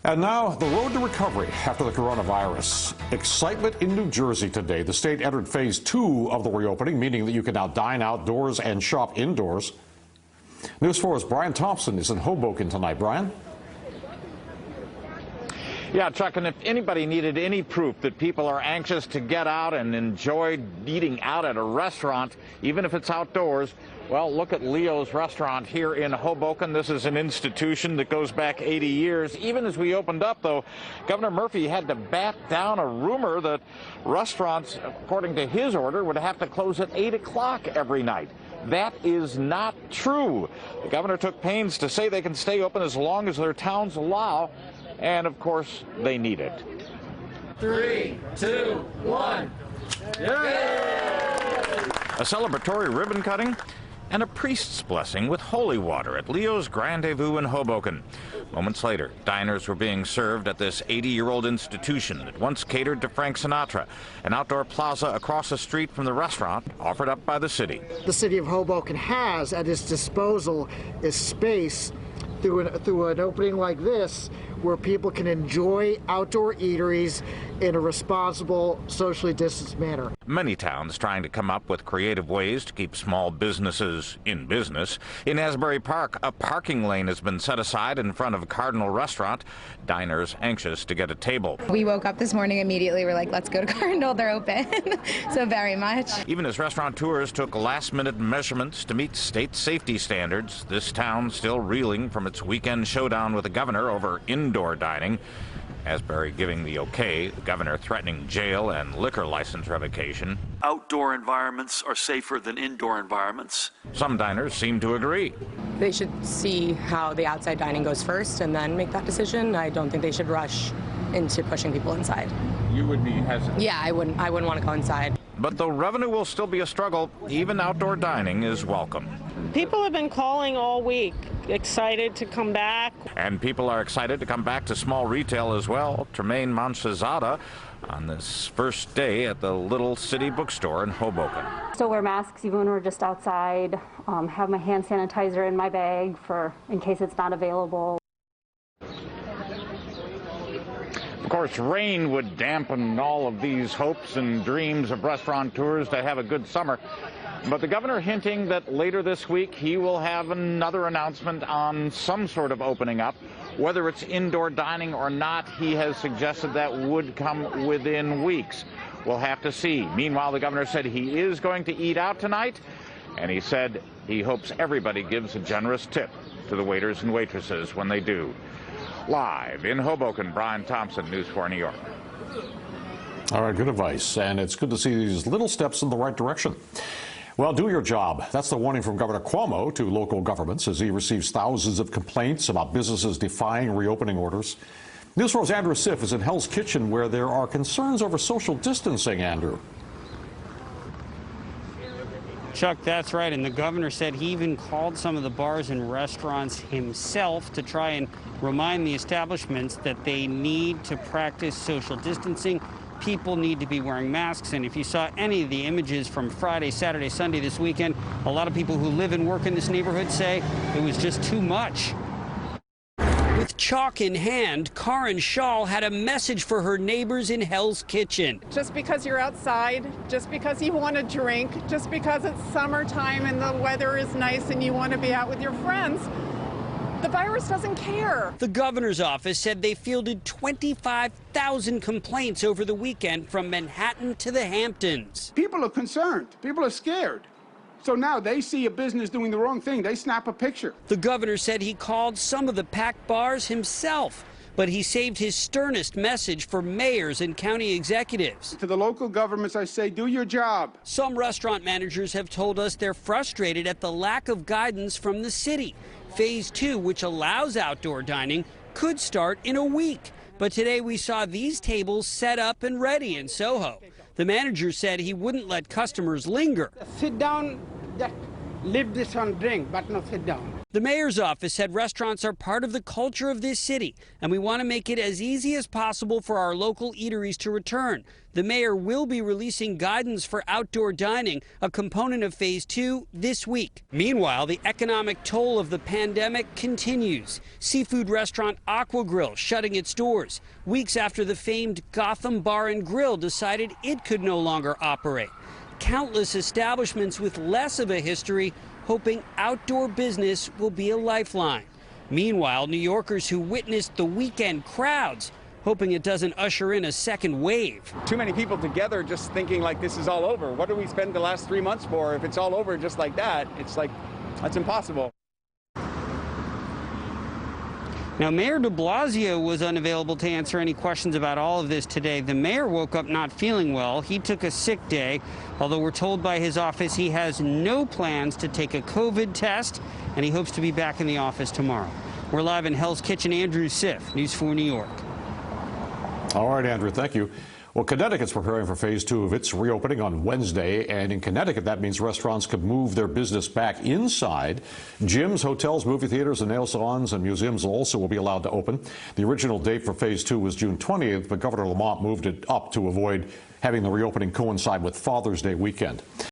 And now, the road to recovery after the coronavirus. Excitement in New Jersey today. The state entered phase 2 of the reopening, meaning that you can now dine outdoors and shop indoors. News 4's Brian Thompson is in Hoboken tonight. Brian? Yeah, Chuck, and if anybody needed any proof that people are anxious to get out and enjoy eating out at a restaurant, even if it's outdoors, well, look at Leo's restaurant here in Hoboken. This is an institution that goes back 80 years. Even as we opened up, though, Governor Murphy had to bat down a rumor that restaurants, according to his order, would have to close at 8 o'clock every night. That is not true. The governor took pains to say they can stay open as long as their towns allow, and of course, they need it. 3, 2, 1. Yay! A celebratory ribbon cutting and a priest's blessing with holy water at Leo's Rendezvous in Hoboken. Moments later, diners were being served at this 80-year-old institution that once catered to Frank Sinatra, an outdoor plaza across the street from the restaurant offered up by the city. The city of Hoboken has at its disposal is space through an opening like this where people can enjoy outdoor eateries in a responsible, socially distanced manner. Many towns trying to come up with creative ways to keep small businesses in business. In Asbury Park, a parking lane has been set aside in front of Cardinal Restaurant. Diners anxious to get a table. We woke up this morning immediately. We're like, let's go to Cardinal. They're open. So very much. Even as restaurateurs took last-minute measurements to meet state safety standards, this town still reeling from its weekend showdown with the governor over indoor dining. Asbury giving the okay, the governor threatening jail and liquor license revocation. Outdoor environments are safer than indoor environments. Some diners seem to agree. They should see how the outside dining goes first and then make that decision. I don't think they should rush into pushing people inside. You would be hesitant? Yeah, I wouldn't want to go inside. But though revenue will still be a struggle, even outdoor dining is welcome. People have been calling all week, excited to come back. And people are excited to come back to small retail as well. TREMAINE MONSHIZADEH on this first day at the Little City Bookstore in Hoboken. Still wear masks even when we're just outside. Have my hand sanitizer in my bag in case it's not available. Of course, rain would dampen all of these hopes and dreams of restaurateurs to have a good summer. But the governor hinting that later this week he will have another announcement on some sort of opening up. Whether it's indoor dining or not, he has suggested that would come within weeks. We'll have to see. Meanwhile, the governor said he is going to eat out tonight, and he said he hopes everybody gives a generous tip to the waiters and waitresses when they do. Live in Hoboken, Brian Thompson, News 4 New York. All right, good advice, and it's good to see these little steps in the right direction. Well, do your job. That's the warning from Governor Cuomo to local governments as he receives thousands of complaints about businesses defying reopening orders. News 4's Andrew Siff is in Hell's Kitchen, where there are concerns over social distancing, Andrew. Chuck, that's right, and the governor said he even called some of the bars and restaurants himself to try and remind the establishments that they need to practice social distancing. People need to be wearing masks, and if you saw any of the images from Friday, Saturday, Sunday this weekend, a lot of people who live and work in this neighborhood say it was just too much. With chalk in hand, KARIN had a message for her neighbors in Hell's Kitchen. Just because you're outside, just because you want to drink, just because it's summertime and the weather is nice and you want to be out with your friends, the virus doesn't care. The governor's office said they fielded 25,000 complaints over the weekend from Manhattan to the Hamptons. People are concerned. People are scared. So now they see a business doing the wrong thing. They snap a picture. The governor said he called some of the packed bars himself, but he saved his sternest message for mayors and county executives. To the local governments, I say, do your job. Some restaurant managers have told us they're frustrated at the lack of guidance from the city. Phase 2, which allows outdoor dining, could start in a week. But today we saw these tables set up and ready in Soho. The manager said he wouldn't let customers linger. Sit down, leave this on drink, but not sit down. The mayor's office said restaurants are part of the culture of this city, and we want to make it as easy as possible for our local eateries to return. The mayor will be releasing guidance for outdoor dining, a component of Phase 2, this week. Meanwhile, the economic toll of the pandemic continues. Seafood restaurant Aqua Grill shutting its doors, weeks after the famed Gotham Bar and Grill decided it could no longer operate. Countless establishments with less of a history hoping outdoor business will be a lifeline. Meanwhile, New Yorkers who witnessed the weekend crowds hoping it doesn't usher in a second wave. Too many people together just thinking like this is all over. What do we spend the last 3 months for? If it's all over just like that, it's like, that's impossible. Now, Mayor de Blasio was unavailable to answer any questions about all of this today. The mayor woke up not feeling well. He took a sick day, although we're told by his office he has no plans to take a COVID test, and he hopes to be back in the office tomorrow. We're live in Hell's Kitchen. Andrew Siff, News 4 New York. All right, Andrew, thank you. Well, Connecticut's preparing for Phase 2 of its reopening on Wednesday, and in Connecticut, that means restaurants could move their business back inside. Gyms, hotels, movie theaters, and nail salons and museums also will be allowed to open. The original date for Phase 2 was June 20th, but Governor Lamont moved it up to avoid having the reopening coincide with Father's Day weekend.